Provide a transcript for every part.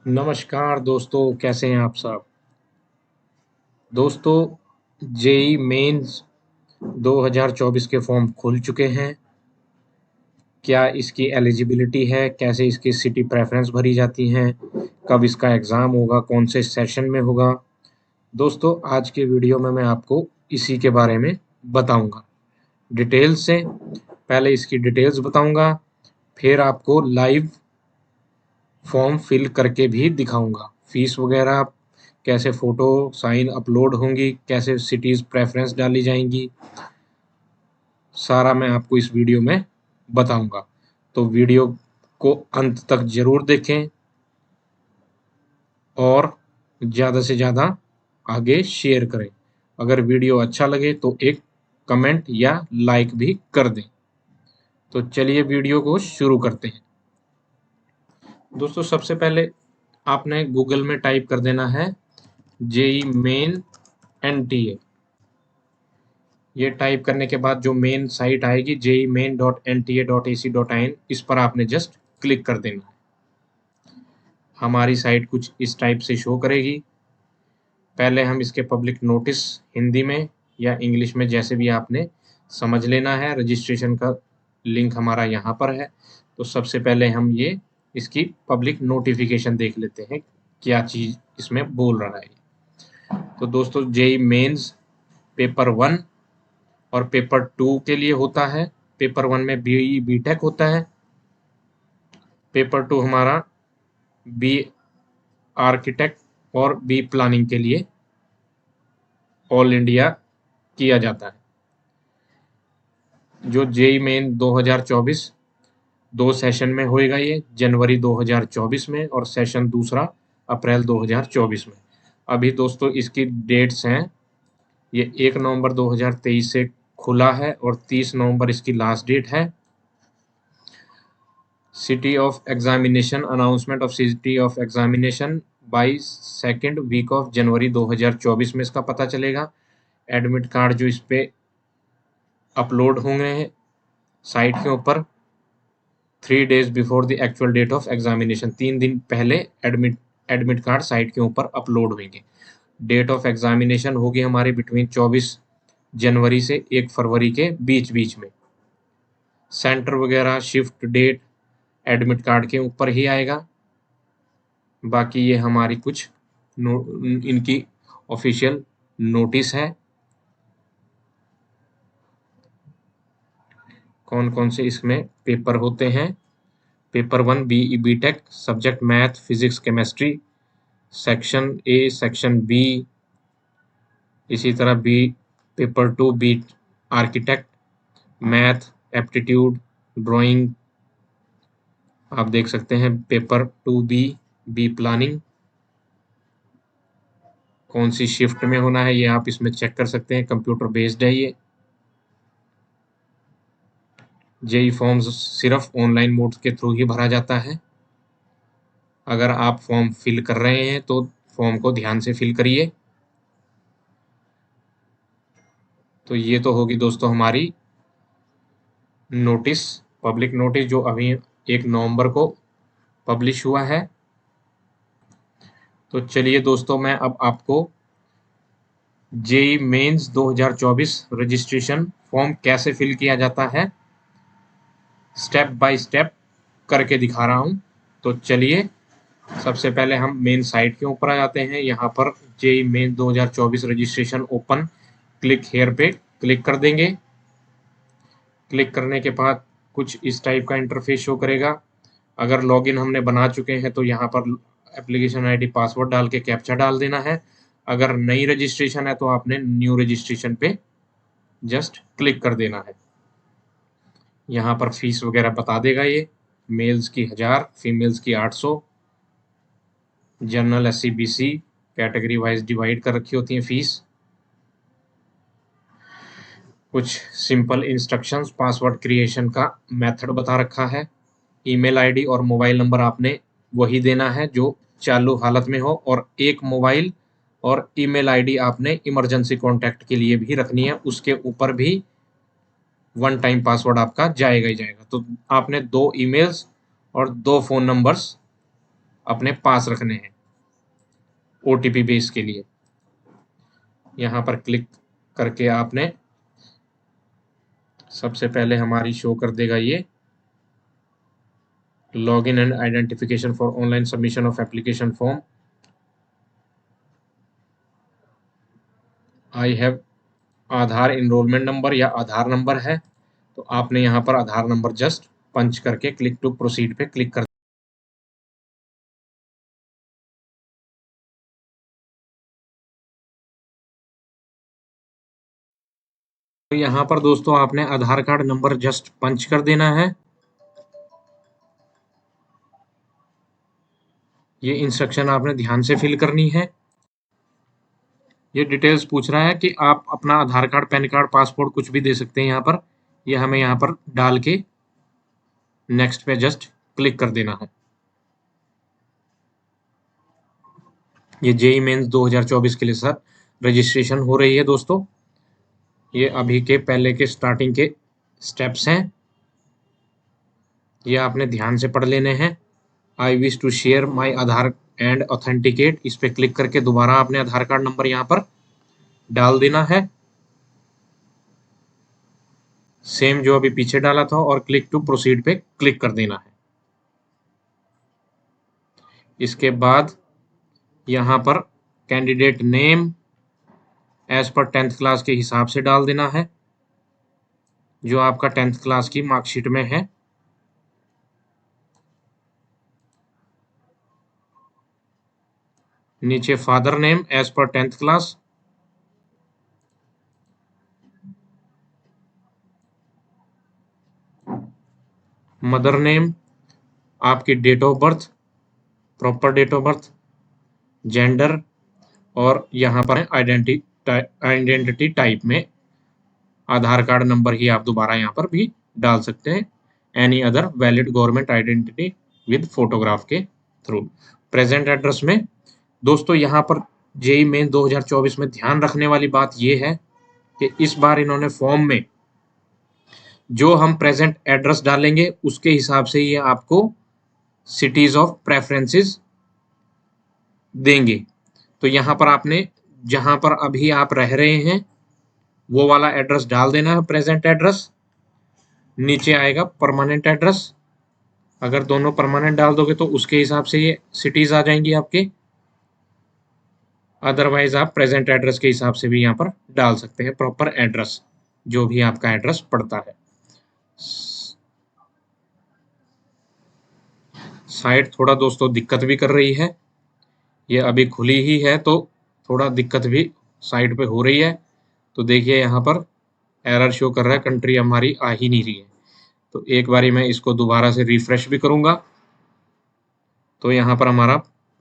नमस्कार दोस्तों, कैसे हैं आप सब? दोस्तों, जेईई मेंस 2024 के फॉर्म खुल चुके हैं। क्या इसकी एलिजिबिलिटी है? कैसे इसकी सिटी प्रेफरेंस भरी जाती हैं? कब इसका एग्ज़ाम होगा? कौन से सेशन में होगा? दोस्तों, आज के वीडियो में मैं आपको इसी के बारे में बताऊंगा डिटेल्स से। पहले इसकी डिटेल्स बताऊंगा, फिर आपको लाइव फॉर्म फिल करके भी दिखाऊंगा। फीस वगैरह, कैसे फ़ोटो साइन अपलोड होंगी, कैसे सिटीज़ प्रेफ़रेंस डाली जाएंगी, सारा मैं आपको इस वीडियो में बताऊंगा। तो वीडियो को अंत तक ज़रूर देखें और ज़्यादा से ज़्यादा आगे शेयर करें। अगर वीडियो अच्छा लगे तो एक कमेंट या लाइक भी कर दें। तो चलिए वीडियो को शुरू करते हैं। दोस्तों, सबसे पहले आपने गूगल में टाइप कर देना है जेईई मेन एनटीए। ये टाइप करने के बाद जो मेन साइट आएगी jemain.nta.ac.in, इस पर आपने जस्ट क्लिक कर देना है। हमारी साइट कुछ इस टाइप से शो करेगी। पहले हम इसके पब्लिक नोटिस हिंदी में या इंग्लिश में जैसे भी आपने समझ लेना है। रजिस्ट्रेशन का लिंक हमारा यहाँ पर है। तो सबसे पहले हम ये इसकी पब्लिक नोटिफिकेशन देख लेते हैं, क्या चीज़ इसमें बोल रहा है। तो दोस्तों, जेईई मेंस पेपर 1 और पेपर 2 के लिए होता है। पेपर 1 में बीई बीटेक होता है। पेपर 2 हमारा बी आर्किटेक्ट और बी प्लानिंग के लिए ऑल इंडिया किया जाता है। जो जेईई मेन 2024 दो सेशन में होएगा, ये जनवरी 2024 में और सेशन दूसरा अप्रैल 2024 में। अभी दोस्तों इसकी डेट्स हैं, ये 1 नवंबर 2023 से खुला है और 30 नवंबर इसकी लास्ट डेट है। City of examination, announcement of city of examination by second week of जनवरी 2024 में इसका पता चलेगा। एडमिट कार्ड जो इस पे अपलोड होंगे साइट के ऊपर 3 days before the actual date of examination, 3 दिन पहले एडमिट कार्ड साइट के ऊपर अपलोड होंगे। डेट ऑफ एग्जामिनेशन होगी हमारे बिटवीन 24 जनवरी से 1 फरवरी के बीच बीच में। सेंटर वगैरह, शिफ्ट, डेट एडमिट कार्ड के ऊपर ही आएगा। बाकी ये हमारी कुछ इनकी ऑफिशियल नोटिस है, कौन कौन से इसमें पेपर होते हैं। Paper 1 BE BTech, subject math, physics, chemistry, section A, section B. इसी तरह B paper 2 B architect, math, aptitude, drawing. आप देख सकते हैं पेपर 2 बी प्लानिंग, कौन सी शिफ्ट में होना है ये आप इसमें चेक कर सकते हैं। कंप्यूटर बेस्ड है ये। जेईई फॉर्म्स सिर्फ ऑनलाइन मोड के थ्रू ही भरा जाता है। अगर आप फॉर्म फिल कर रहे हैं तो फॉर्म को ध्यान से फिल करिए। तो ये तो होगी दोस्तों हमारी नोटिस, पब्लिक नोटिस, जो अभी 1 नवंबर को पब्लिश हुआ है। तो चलिए दोस्तों, मैं अब आपको जेईई मेंस 2024 रजिस्ट्रेशन फॉर्म कैसे फिल किया जाता है स्टेप बाय स्टेप करके दिखा रहा हूं। तो चलिए, सबसे पहले हम मेन साइट के ऊपर आ जाते हैं। यहाँ पर JEE main 2024 registration open, click here पे क्लिक कर देंगे। क्लिक करने के बाद कुछ इस टाइप का इंटरफेस शो करेगा। अगर लॉगिन हमने बना चुके हैं तो यहाँ पर एप्लीकेशन आईडी, पासवर्ड डाल के कैप्चा डाल देना है। अगर नई रजिस्ट्रेशन है तो आपने न्यू रजिस्ट्रेशन पे जस्ट क्लिक कर देना है। यहाँ पर फीस वगैरह बता देगा ये। मेल्स की 1000, फीमेल्स की 800। General, SC, BC category wise divide कर रखी होती है फीस। कुछ सिंपल इंस्ट्रक्शंस, पासवर्ड क्रिएशन का मेथड बता रखा है। ईमेल आईडी और मोबाइल नंबर आपने वही देना है जो चालू हालत में हो, और एक मोबाइल और ईमेल आईडी आपने इमरजेंसी कॉन्टैक्ट के लिए भी रखनी है। उसके ऊपर भी 1 टाइम पासवर्ड आपका जाएगा ही जाएगा। तो आपने 2 ईमेल्स और 2 फ़ोन नंबर्स अपने पास रखने हैं ओटीपी बेस के लिए। यहाँ पर क्लिक करके आपने सबसे पहले हमारी शो कर देगा ये login and identification for online submission of application form. I have Aadhaar enrolment number या आधार नंबर है, तो आपने यहाँ पर आधार नंबर जस्ट पंच करके क्लिक टू प्रोसीड पे क्लिक कर। तो यहाँ पर दोस्तों आपने आधार कार्ड नंबर जस्ट पंच कर देना है। ये इंस्ट्रक्शन आपने ध्यान से फिल करनी है। ये डिटेल्स पूछ रहा है कि आप अपना आधार कार्ड, पैन कार्ड, पासपोर्ट कुछ भी दे सकते हैं यहाँ पर। ये हमें यहाँ पर डाल के नेक्स्ट पे जस्ट क्लिक कर देना है। ये जेईई मेंस 2024 के लिए सर रजिस्ट्रेशन हो रही है दोस्तों। ये अभी के पहले के स्टार्टिंग के स्टेप्स हैं, ये आपने ध्यान से पढ़ लेने हैं। I wish to share my Aadhaar and authenticate, इस पे क्लिक करके दोबारा आपने आधार कार्ड नंबर यहाँ पर डाल देना है, सेम जो अभी पीछे डाला था, और क्लिक टू प्रोसीड पे क्लिक कर देना है। इसके बाद यहाँ पर candidate name as per 10th class के हिसाब से डाल देना है, जो आपका 10th क्लास की मार्कशीट में है। नीचे father name as per 10th class, mother name, आपकी date of birth, proper date of birth, gender, और यहाँ पर आइडेंटिटी टाइप में आधार कार्ड नंबर ही आप दोबारा यहाँ पर भी डाल सकते हैं। Any other valid government identity with photograph के थ्रू। प्रेजेंट एड्रेस में दोस्तों यहाँ पर जेईई मेन 2024 में ध्यान रखने वाली बात यह है कि इस बार इन्होंने फॉर्म में जो हम प्रेजेंट एड्रेस डालेंगे उसके हिसाब से ये आपको सिटीज ऑफ प्रेफरेंसेस देंगे। तो यहाँ पर आपने जहाँ पर अभी आप रह रहे हैं वो वाला एड्रेस डाल देना है, प्रेजेंट एड्रेस। नीचे आएगा परमानेंट एड्रेस, अगर दोनों परमानेंट डाल दोगे तो उसके हिसाब से ये सिटीज आ जाएंगी आपके। अदरवाइज आप प्रेजेंट एड्रेस के हिसाब से भी यहाँ पर डाल सकते हैं प्रॉपर एड्रेस, जो भी आपका एड्रेस पड़ता है। साइट थोड़ा दोस्तों दिक्कत भी कर रही है, ये अभी खुली ही है तो थोड़ा दिक्कत भी साइट पे हो रही है। तो देखिए यहाँ पर एरर शो कर रहा है, कंट्री हमारी आ ही नहीं रही है। तो एक बारी मैं इसको दोबारा से रिफ्रेश भी करूंगा, तो यहाँ पर हमारा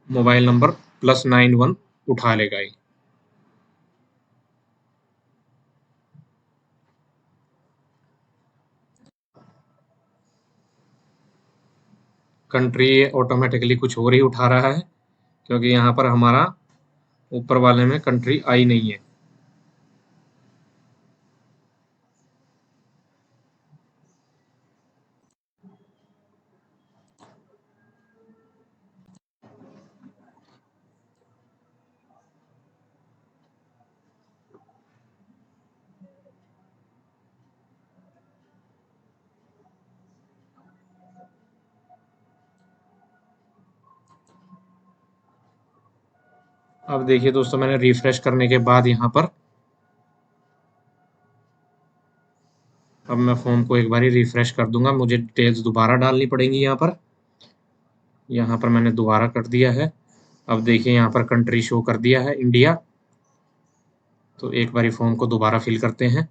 मोबाइल नंबर +91 उठा लेगा ये। कंट्री ऑटोमेटिकली कुछ और ही उठा रहा है, क्योंकि यहाँ पर हमारा ऊपर वाले में कंट्री आई नहीं है। अब देखिए दोस्तों, मैंने रिफ्रेश करने के बाद यहाँ पर अब मैं फॉर्म को एक बार रिफ्रेश कर दूंगा, मुझे डिटेल्स दोबारा डालनी पड़ेंगी। यहाँ पर मैंने दोबारा कर दिया है। अब देखिए यहाँ पर कंट्री शो कर दिया है इंडिया। तो एक बारी फॉर्म को दोबारा फिल करते हैं।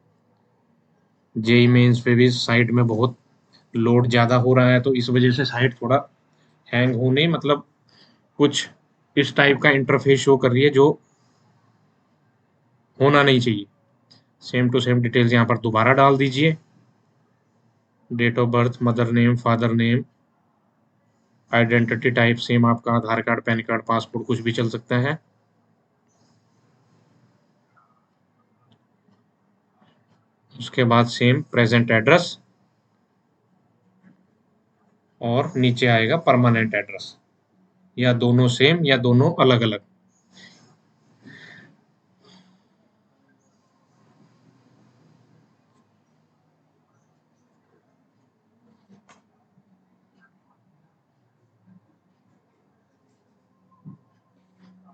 जेईई मेंस पे भी साइट में बहुत लोड ज़्यादा हो रहा है, तो इस वजह से साइट थोड़ा हैंग होने, मतलब कुछ इस टाइप का इंटरफेस शो कर रही है जो होना नहीं चाहिए। सेम टू सेम डिटेल्स यहाँ पर दोबारा डाल दीजिए। Date of birth, mother name, father name, identity type same आपका Aadhaar card, PAN card, passport कुछ भी चल सकता है। उसके बाद सेम प्रेजेंट एड्रेस, और नीचे आएगा परमानेंट एड्रेस। या दोनों सेम या दोनों अलग अलग।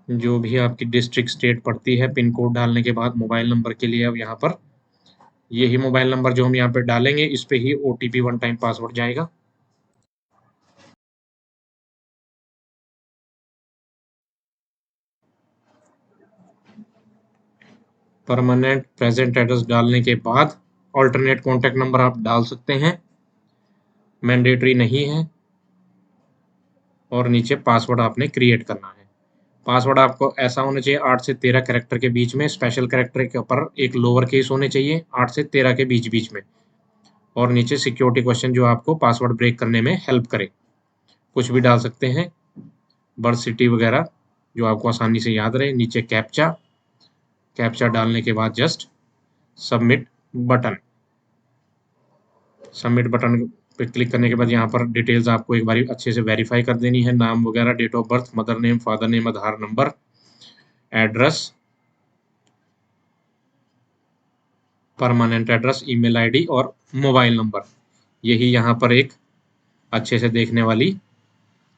जो भी आपकी डिस्ट्रिक्ट स्टेट पड़ती है, पिन कोड डालने के बाद मोबाइल नंबर के लिए अब यहाँ पर यही मोबाइल नंबर जो हम यहाँ पे डालेंगे, इस पे ही ओटीपी वन टाइम पासवर्ड जाएगा। परमानेंट प्रेजेंट एड्रेस डालने के बाद ऑल्टरनेट कॉन्टैक्ट नंबर आप डाल सकते हैं, मैंडेटरी नहीं है। और नीचे पासवर्ड आपने क्रिएट करना है। पासवर्ड आपको ऐसा होना चाहिए 8 से 13 कैरेक्टर के बीच में, स्पेशल कैरेक्टर के ऊपर एक लोअर केस होने चाहिए 8 से 13 के बीच बीच में, और नीचे सिक्योरिटी क्वेश्चन जो आपको पासवर्ड ब्रेक करने में हेल्प करे। कुछ भी डाल सकते हैं, बर्थ सिटी वगैरह जो आपको आसानी से याद रहे। नीचे कैप्चा, कैप्चा डालने के बाद just submit button, submit button पे क्लिक करने के बाद यहाँ पर डिटेल्स आपको एक बार अच्छे से वेरीफाई कर देनी है, नाम वगैरह, date of birth, mother name, father name, Aadhaar number, address, permanent address, email ID और मोबाइल नंबर। यही यहाँ पर एक अच्छे से देखने वाली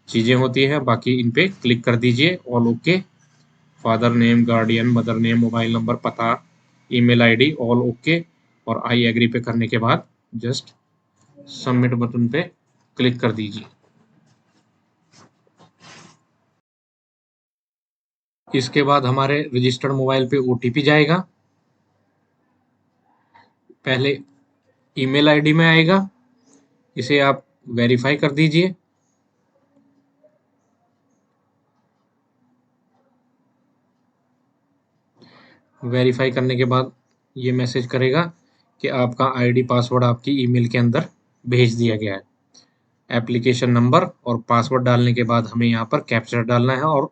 चीज़ें होती है। बाकी इन पे क्लिक कर दीजिए, all okay. Father name, guardian, mother name, mobile number, पता, ईमेल आईडी, ऑल ओके। और आई एग्री पे करने के बाद जस्ट सबमिट बटन पे क्लिक कर दीजिए। इसके बाद हमारे रजिस्टर्ड मोबाइल पे ओटीपी जाएगा। पहले ईमेल आईडी में आएगा, इसे आप वेरीफाई कर दीजिए। वेरीफाई करने के बाद ये मैसेज करेगा कि आपका आईडी पासवर्ड आपकी ईमेल के अंदर भेज दिया गया है। एप्लीकेशन नंबर और पासवर्ड डालने के बाद हमें यहाँ पर कैप्चर डालना है और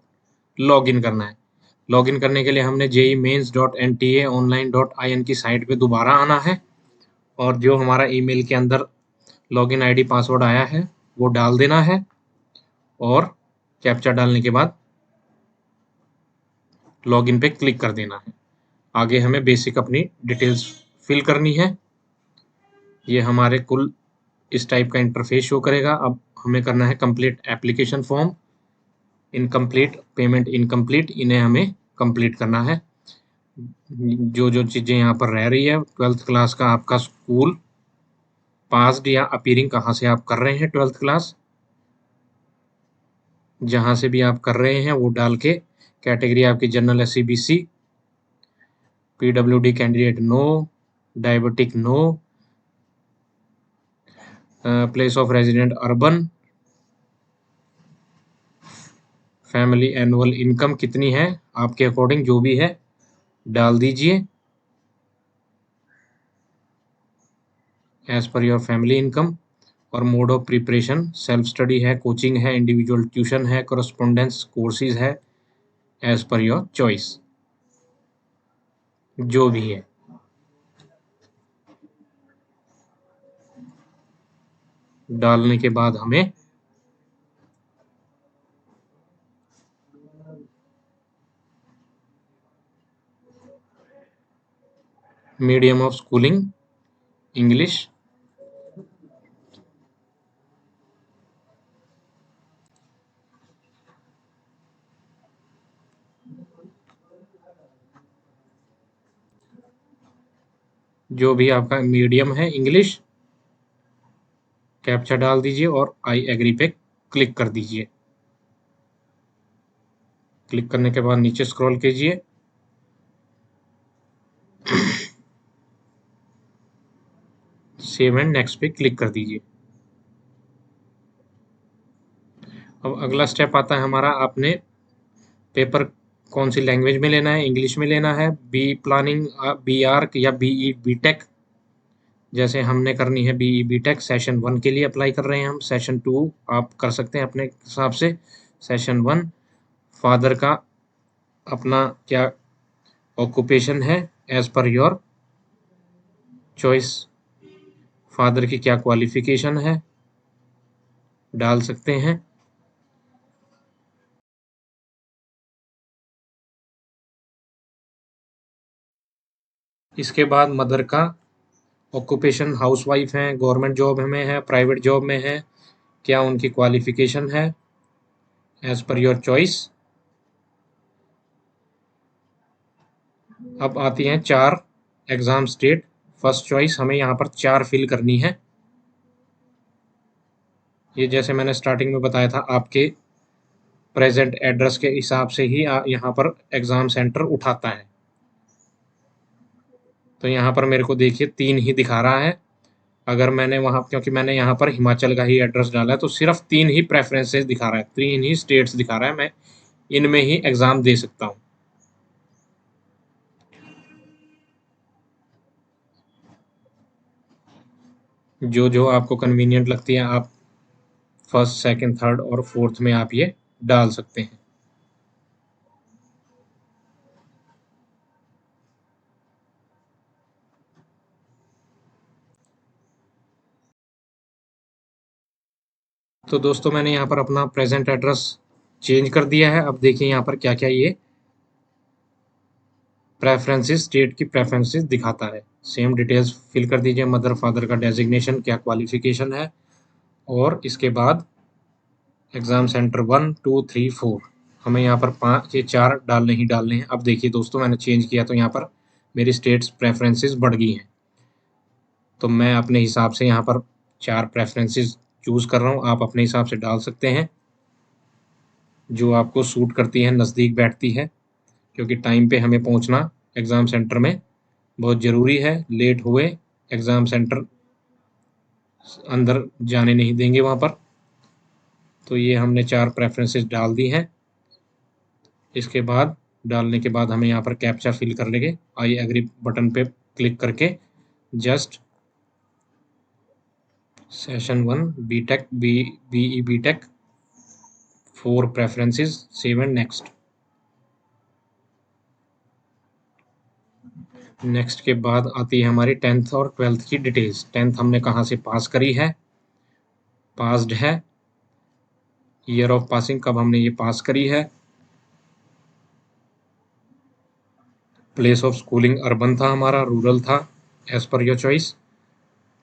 लॉगिन करना है। लॉगिन करने के लिए हमने jemains.ntaonline.in की साइट पे दोबारा आना है और जो हमारा ईमेल के अंदर लॉगिन आईडी पासवर्ड आया है वो डाल देना है और कैप्चा डालने के बाद लॉगिन पे क्लिक कर देना है। आगे हमें बेसिक अपनी डिटेल्स फिल करनी है। ये हमारे कुल इस टाइप का इंटरफेस शो करेगा। अब हमें करना है complete application form, incomplete, payment incomplete, इन्हें हमें कंप्लीट करना है। जो जो चीज़ें यहाँ पर रह रही है, 12th क्लास का आपका स्कूल, पास्ड या अपीयरिंग कहाँ से आप कर रहे हैं 12th क्लास, जहाँ से भी आप कर रहे हैं वो डाल के, कैटेगरी आपकी general, SC, BC, PWD candidate no, diabetic no, place of resident urban, family annual income कितनी है आपके अकॉर्डिंग जो भी है डाल दीजिए, as per your family income. और mode of preparation self study है, कोचिंग है, इंडिविजुअल ट्यूशन है, करस्पॉन्डेंस कोर्सेज है, एज पर योर चॉइस जो भी है। डालने के बाद हमें मीडियम ऑफ स्कूलिंग इंग्लिश, जो भी आपका मीडियम है इंग्लिश, कैप्चा डाल दीजिए और आई एग्री पे क्लिक कर दीजिए। क्लिक करने के बाद नीचे स्क्रॉल कीजिए, सेव एंड नेक्स्ट पे क्लिक कर दीजिए। अब अगला स्टेप आता है हमारा, आपने पेपर कौन सी लैंग्वेज में लेना है, इंग्लिश में लेना है, बी प्लानिंग, बी आर्क या बीई बीटेक। जैसे हमने करनी है बीई बीटेक, सेशन 1 के लिए अप्लाई कर रहे हैं हम, सेशन 2 आप कर सकते हैं अपने हिसाब से। सेशन 1, फादर का अपना क्या ऑक्यूपेशन है as per your choice, father की क्या क्वालिफिकेशन है डाल सकते हैं। इसके बाद मदर का ऑक्यूपेशन हाउसवाइफ हैं, गवर्नमेंट जॉब में है, प्राइवेट जॉब में है, क्या उनकी क्वालिफिकेशन है, एज पर योर चॉइस। अब आती हैं 4 एग्जाम स्टेट। फर्स्ट चॉइस हमें यहाँ पर 4 फिल करनी है। ये जैसे मैंने स्टार्टिंग में बताया था, आपके प्रेजेंट एड्रेस के हिसाब से ही यहाँ पर एग्जाम सेंटर उठाता है। तो यहाँ पर मेरे को देखिए 3 ही दिखा रहा है। अगर मैंने वहाँ, क्योंकि मैंने यहाँ पर हिमाचल का ही एड्रेस डाला है, तो सिर्फ 3 ही प्रेफरेंसेस दिखा रहा है, 3 ही स्टेट्स दिखा रहा है। मैं इनमें ही एग्जाम दे सकता हूँ। जो जो आपको कन्वीनियंट लगती है, आप फर्स्ट, सेकंड, थर्ड और फोर्थ में आप ये डाल सकते हैं। तो दोस्तों, मैंने यहाँ पर अपना प्रेजेंट एड्रेस चेंज कर दिया है। अब देखिए यहाँ पर क्या क्या ये प्रेफरेंसेस, स्टेट की प्रेफरेंसेस दिखाता है। सेम डिटेल्स फिल कर दीजिए, मदर फादर का डेजिग्नेशन, क्या क्वालिफिकेशन है, और इसके बाद एग्जाम सेंटर 1, 2, 3, 4। हमें यहाँ पर 5, ये 4 डालने ही डालने हैं। अब देखिए दोस्तों, मैंने चेंज किया तो यहाँ पर मेरी स्टेट्स प्रेफरेंसेस बढ़ गई हैं। तो मैं अपने हिसाब से यहाँ पर 4 प्रेफरेंसेस चूज कर रहा हूँ। आप अपने हिसाब से डाल सकते हैं, जो आपको सूट करती है, नज़दीक बैठती है, क्योंकि टाइम पे हमें पहुँचना एग्ज़ाम सेंटर में बहुत ज़रूरी है। लेट हुए एग्ज़ाम सेंटर अंदर जाने नहीं देंगे वहाँ पर। तो ये हमने 4 प्रेफरेंसेस डाल दी हैं। इसके बाद डालने के बाद हमें यहाँ पर कैप्चा फिल कर लेंगे। आई एग्री बटन पे क्लिक करके just session 1 BTech BE BTech 4 preferences, save and next. Next के बाद आती है हमारी 10th और 12th की डिटेल्स। 10th हमने कहाँ से पास करी है, पास्ड है, ईयर ऑफ पासिंग कब हमने ये पास करी है, प्लेस ऑफ स्कूलिंग अर्बन था हमारा, रूरल था, as per your choice.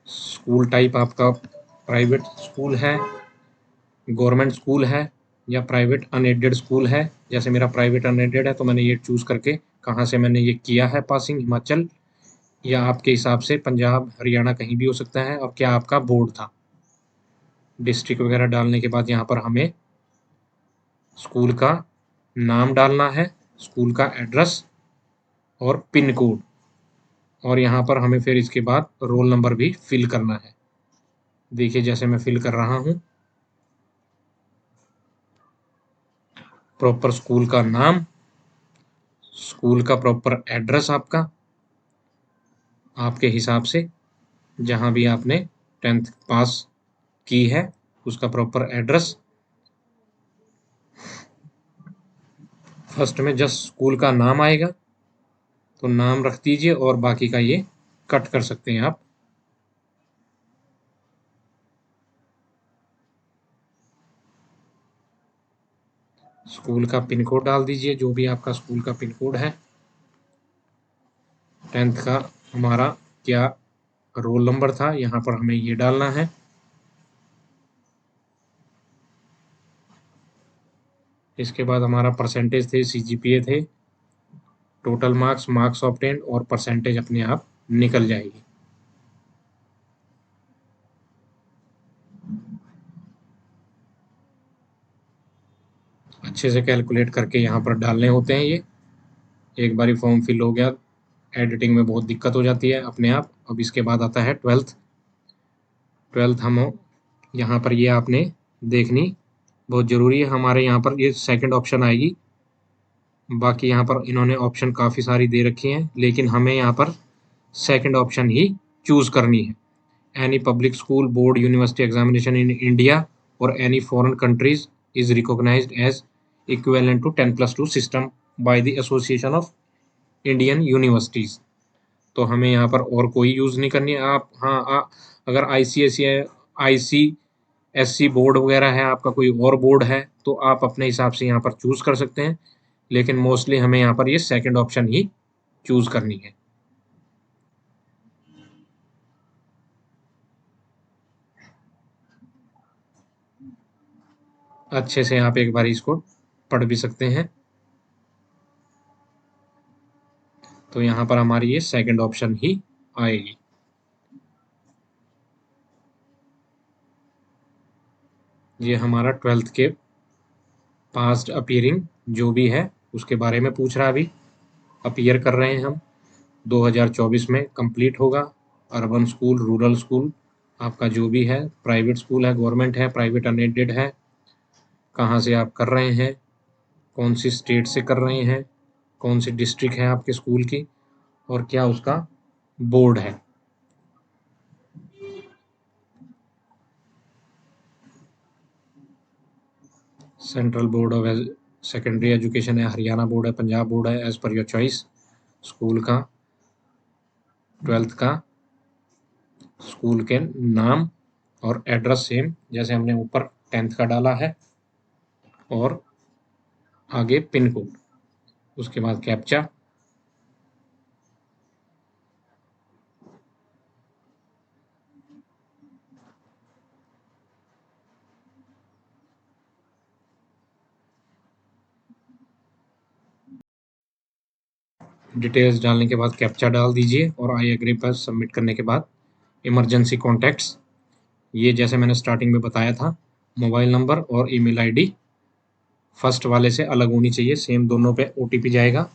School type आपका प्राइवेट स्कूल है, गवर्नमेंट स्कूल है, या प्राइवेट अनएडेड स्कूल है। जैसे मेरा प्राइवेट अनएडेड है तो मैंने ये चूज़ करके कहाँ से मैंने ये किया है पासिंग, हिमाचल, या आपके हिसाब से पंजाब, हरियाणा कहीं भी हो सकता है। और क्या आपका बोर्ड था। डिस्ट्रिक्ट वगैरह डालने के बाद यहाँ पर हमें स्कूल का नाम डालना है, स्कूल का एड्रेस और पिन कोड, और यहाँ पर हमें फिर इसके बाद रोल नंबर भी फिल करना है। देखिए जैसे मैं फिल कर रहा हूँ, प्रॉपर स्कूल का नाम, स्कूल का प्रॉपर एड्रेस आपका, आपके हिसाब से जहाँ भी आपने 10th पास की है उसका प्रॉपर एड्रेस। फर्स्ट में जस्ट स्कूल का नाम आएगा तो नाम रख दीजिए, और बाकी का ये कट कर सकते हैं आप। स्कूल का पिन कोड डाल दीजिए, जो भी आपका स्कूल का पिन कोड है। 10th का हमारा क्या रोल नंबर था, यहाँ पर हमें ये डालना है। इसके बाद हमारा परसेंटेज थे, सीजीपीए थे, टोटल मार्क्स, मार्क्स ऑब्टेन्ड, और परसेंटेज अपने आप निकल जाएगी। अच्छे से कैलकुलेट करके यहाँ पर डालने होते हैं ये। एक बारी फॉर्म फिल हो गया, एडिटिंग में बहुत दिक्कत हो जाती है अपने आप। अब इसके बाद आता है 12th हम यहाँ पर ये आपने देखनी बहुत ज़रूरी है। हमारे यहाँ पर ये सेकंड ऑप्शन आएगी, बाकी यहाँ पर इन्होंने ऑप्शन काफ़ी सारी दे रखी हैं, लेकिन हमें यहाँ पर सेकंड ऑप्शन ही चूज़ करनी है। Any public school board university examination in India और any foreign countries is recognised as equivalent to 10+2 system by the association of Indian universities. तो हमें यहाँ पर और कोई यूज़ नहीं करनी है। आप अगर ICSC बोर्ड वगैरह है, आपका कोई और बोर्ड है, तो आप अपने हिसाब से यहाँ पर चूज़ कर सकते हैं, लेकिन मोस्टली हमें यहाँ पर ये सेकंड ऑप्शन ही चूज़ करनी है। अच्छे से आप एक बार इसको पढ़ भी सकते हैं। तो यहाँ पर हमारी ये सेकंड ऑप्शन ही आएगी। ये हमारा 12th के पास्ट अपीयरिंग जो भी है उसके बारे में पूछ रहा है। अभी अपीयर कर रहे हैं हम, 2024 में कंप्लीट होगा। अर्बन स्कूल, रूरल स्कूल, आपका जो भी है, प्राइवेट स्कूल है, गवर्नमेंट है, प्राइवेट अनएडेड है, कहाँ से आप कर रहे हैं, कौन सी स्टेट से कर रहे हैं, कौन सी डिस्ट्रिक्ट है आपके स्कूल की, और क्या उसका बोर्ड है। Central board of secondary education है, हरियाणा बोर्ड है, पंजाब बोर्ड है, as per your choice. School का, 12th का स्कूल के नाम और एड्रेस सेम जैसे हमने ऊपर 10th का डाला है, और आगे पिन कोड, उसके बाद कैप्चा। डिटेल्स डालने के बाद कैप्चा डाल दीजिए और आई एग्री पर सबमिट करने के बाद इमरजेंसी कॉन्टैक्ट्स, ये जैसे मैंने स्टार्टिंग में बताया था, मोबाइल नंबर और ईमेल आईडी फर्स्ट वाले से अलग होनी चाहिए, सेम दोनों पे ओटीपी जाएगा।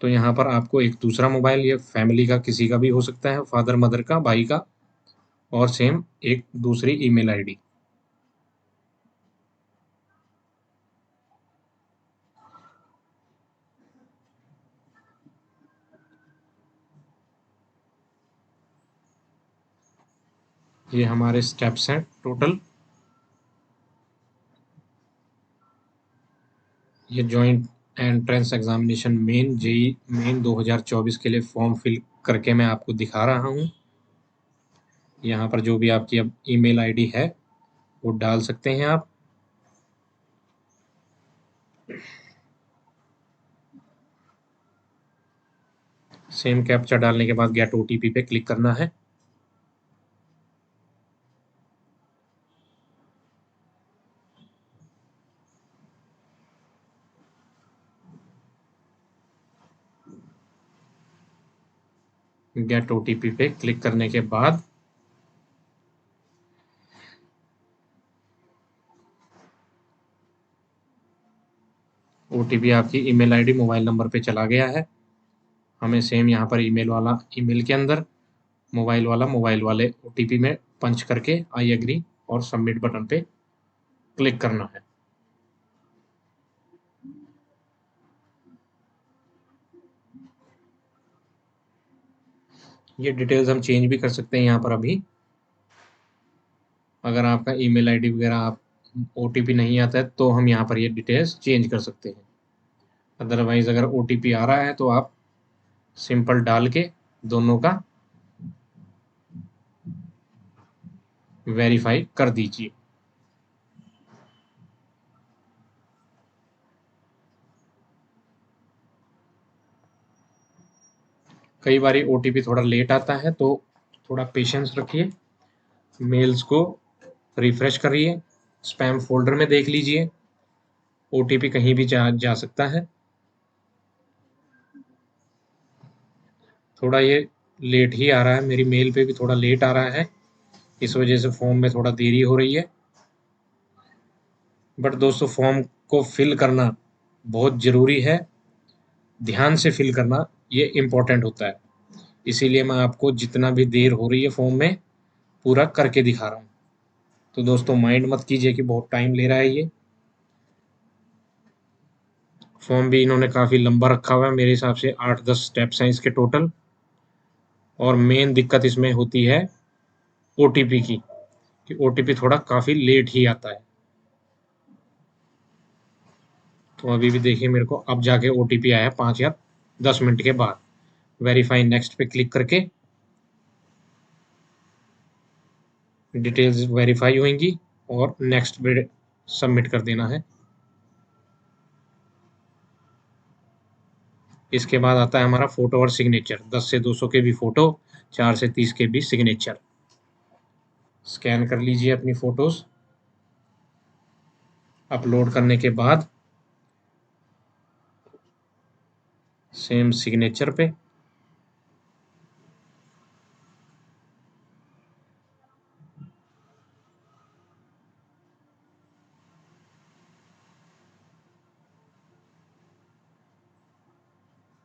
तो यहाँ पर आपको एक दूसरा मोबाइल, या फैमिली का किसी का भी हो सकता है, फादर मदर का, भाई का, और सेम एक दूसरी ईमेल आईडी। ये हमारे स्टेप्स हैं टोटल। ये joint entrance examination main JEE main 2024 के लिए फॉर्म फिल करके मैं आपको दिखा रहा हूँ। यहाँ पर जो भी आपकी अब ईमेल आईडी है वो डाल सकते हैं आप। सेम कैप्चा डालने के बाद गेट ओटीपी पे क्लिक करना है। गेट ओटीपी पे क्लिक करने के बाद ओटीपी आपकी ईमेल आईडी मोबाइल नंबर पे चला गया है। हमें सेम यहाँ पर ईमेल वाला ईमेल के अंदर, मोबाइल वाला मोबाइल वाले ओटीपी में पंच करके आई एग्री और सबमिट बटन पे क्लिक करना है। ये डिटेल्स हम चेंज भी कर सकते हैं यहाँ पर अभी, अगर आपका ईमेल आईडी वगैरह आप ओटीपी नहीं आता है तो हम यहाँ पर ये डिटेल्स चेंज कर सकते हैं। अदरवाइज अगर ओटीपी आ रहा है तो आप सिंपल डाल के दोनों का वेरीफाई कर दीजिए। कई बार ओटीपी थोड़ा लेट आता है तो थोड़ा पेशेंस रखिए, मेल्स को रिफ्रेश करिए, स्पैम फोल्डर में देख लीजिए, ओटीपी कहीं भी जा सकता है। थोड़ा ये लेट ही आ रहा है, मेरी मेल पे भी थोड़ा लेट आ रहा है, इस वजह से फॉर्म में थोड़ा देरी हो रही है। बट दोस्तों, फॉर्म को फिल करना बहुत ज़रूरी है, ध्यान से फिल करना ये इम्पोर्टेंट होता है। इसीलिए मैं आपको जितना भी देर हो रही है फॉर्म में पूरा करके दिखा रहा हूँ। तो दोस्तों माइंड मत कीजिए कि बहुत टाइम ले रहा है ये। फॉर्म भी इन्होंने काफ़ी लंबा रखा हुआ है, मेरे हिसाब से 8-10 स्टेप्स हैं इसके टोटल। और मेन दिक्कत इसमें होती है ओटीपी की, कि ओटीपी थोड़ा काफ़ी लेट ही आता है। तो अभी भी देखिए, मेरे को अब जाके ओटीपी आया 5 या 10 मिनट के बाद। वेरीफाई नेक्स्ट पे क्लिक करके डिटेल्स वेरीफाई होंगी और नेक्स्ट पे सबमिट कर देना है। इसके बाद आता है हमारा फोटो और सिग्नेचर, 10 से 200 के भी फोटो, 4 से 30 के भी सिग्नेचर। स्कैन कर लीजिए अपनी फ़ोटोज़। अपलोड करने के बाद सेम सिग्नेचर पे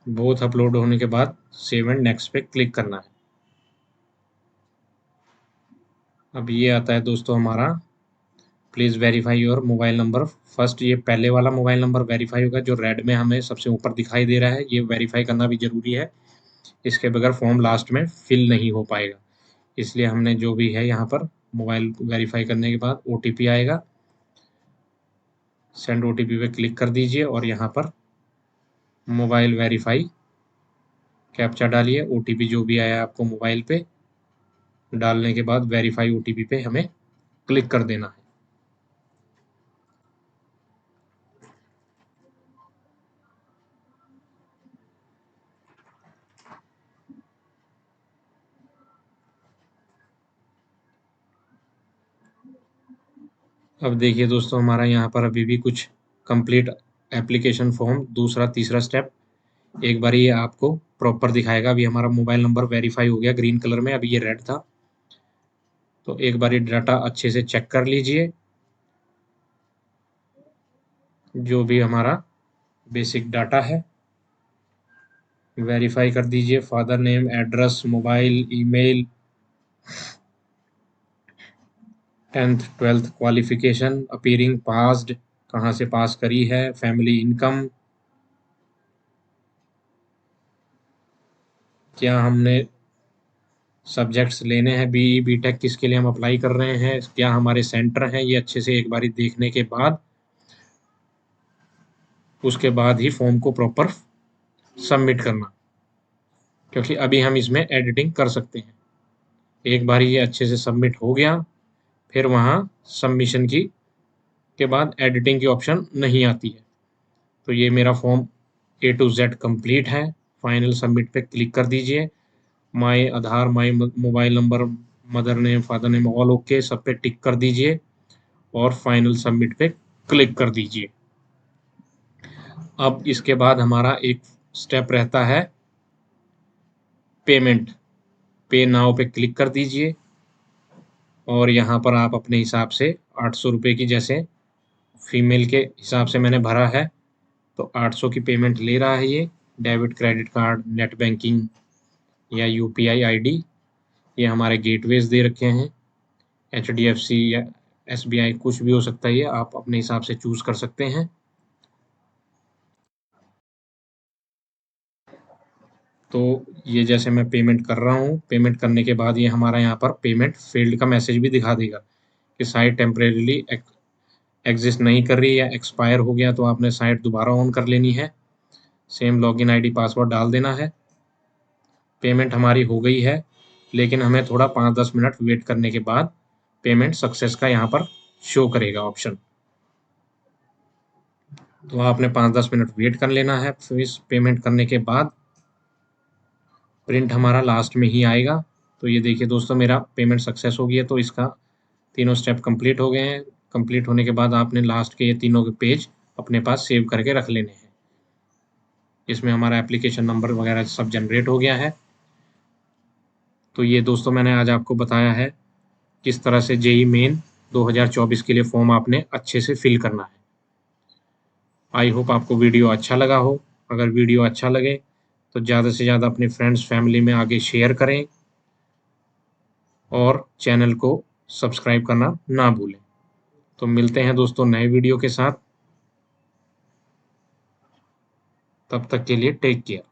बोथ अपलोड होने के बाद सेव एंड नेक्स्ट पे क्लिक करना है। अब ये आता है दोस्तों हमारा please verify your mobile number. First ये पहले वाला मोबाइल नंबर वेरीफाई होगा जो रेड में हमें सबसे ऊपर दिखाई दे रहा है, ये वेरीफाई करना भी ज़रूरी है। इसके बगैर फॉर्म लास्ट में फिल नहीं हो पाएगा। इसलिए हमने जो भी है यहाँ पर मोबाइल वेरीफाई करने के बाद ओटीपी आएगा, सेंड ओटीपी पे क्लिक कर दीजिए और यहाँ पर मोबाइल वेरीफाई कैप्चा डालिए। ओटीपी जो भी आया आपको मोबाइल पे डालने के बाद वेरीफाई ओटीपी पे हमें क्लिक कर देना है। अब देखिए दोस्तों हमारा यहाँ पर अभी भी कुछ कंप्लीट एप्लीकेशन फॉर्म दूसरा तीसरा स्टेप एक बार ये आपको प्रॉपर दिखाएगा। अभी हमारा मोबाइल नंबर वेरीफाई हो गया ग्रीन कलर में, अभी ये रेड था। तो एक बार ये डाटा अच्छे से चेक कर लीजिए, जो भी हमारा बेसिक डाटा है वेरीफाई कर दीजिए। Father name, address, mobile, email, 10th 12th qualification, appearing passed, कहाँ से पास करी है, फैमिली इनकम, क्या हमने सब्जेक्ट्स लेने हैं, बीई बीटेक किसके लिए हम अप्लाई कर रहे हैं, क्या हमारे सेंटर हैं, ये अच्छे से एक बारी देखने के बाद उसके बाद ही फॉर्म को प्रॉपर सबमिट करना, क्योंकि अभी हम इसमें एडिटिंग कर सकते हैं। एक बार ये अच्छे से सबमिट हो गया फिर वहाँ सबमिशन की के बाद एडिटिंग की ऑप्शन नहीं आती है। तो ये मेरा form A to Z complete है। फाइनल सबमिट पे क्लिक कर दीजिए। My Aadhaar, my mobile number, mother name, father name all okay, सब पे टिक कर दीजिए और फाइनल सबमिट पे क्लिक कर दीजिए। अब इसके बाद हमारा एक स्टेप रहता है पेमेंट। पे नाउ पे क्लिक कर दीजिए और यहाँ पर आप अपने हिसाब से 800 रुपये की, जैसे फीमेल के हिसाब से मैंने भरा है तो 800 की पेमेंट ले रहा है ये। Debit, credit card, net banking या यूपीआई आईडी, ये हमारे गेटवेज दे रखे हैं। एचडीएफसी या एसबीआई कुछ भी हो सकता है, ये आप अपने हिसाब से चूज कर सकते हैं। तो ये जैसे मैं पेमेंट कर रहा हूँ, पेमेंट करने के बाद ये हमारा यहाँ पर पेमेंट फेल्ड का मैसेज भी दिखा देगा कि साइट टेम्परेरीली एग्जिस्ट नहीं कर रही या एक्सपायर हो गया, तो आपने साइट दोबारा ऑन कर लेनी है। सेम लॉगिन आईडी पासवर्ड डाल देना है। पेमेंट हमारी हो गई है, लेकिन हमें थोड़ा 5-10 मिनट वेट करने के बाद पेमेंट सक्सेस का यहाँ पर शो करेगा ऑप्शन। तो आपने 5-10 मिनट वेट कर लेना है। फिर इस पेमेंट करने के बाद प्रिंट हमारा लास्ट में ही आएगा। तो ये देखिए दोस्तों मेरा पेमेंट सक्सेस हो गया। तो इसका तीनों स्टेप कंप्लीट हो गए हैं। कंप्लीट होने के बाद आपने लास्ट के ये तीनों के पेज अपने पास सेव करके रख लेने हैं। इसमें हमारा एप्लीकेशन नंबर वगैरह सब जनरेट हो गया है। तो ये दोस्तों मैंने आज आपको बताया है किस तरह से जेई मेन 2024 के लिए फॉर्म आपने अच्छे से फिल करना है। आई होप आपको वीडियो अच्छा लगा हो। अगर वीडियो अच्छा लगे तो ज़्यादा से ज़्यादा अपने फ्रेंड्स फैमिली में आगे शेयर करें और चैनल को सब्सक्राइब करना ना भूलें। तो मिलते हैं दोस्तों नए वीडियो के साथ। तब तक के लिए टेक केयर।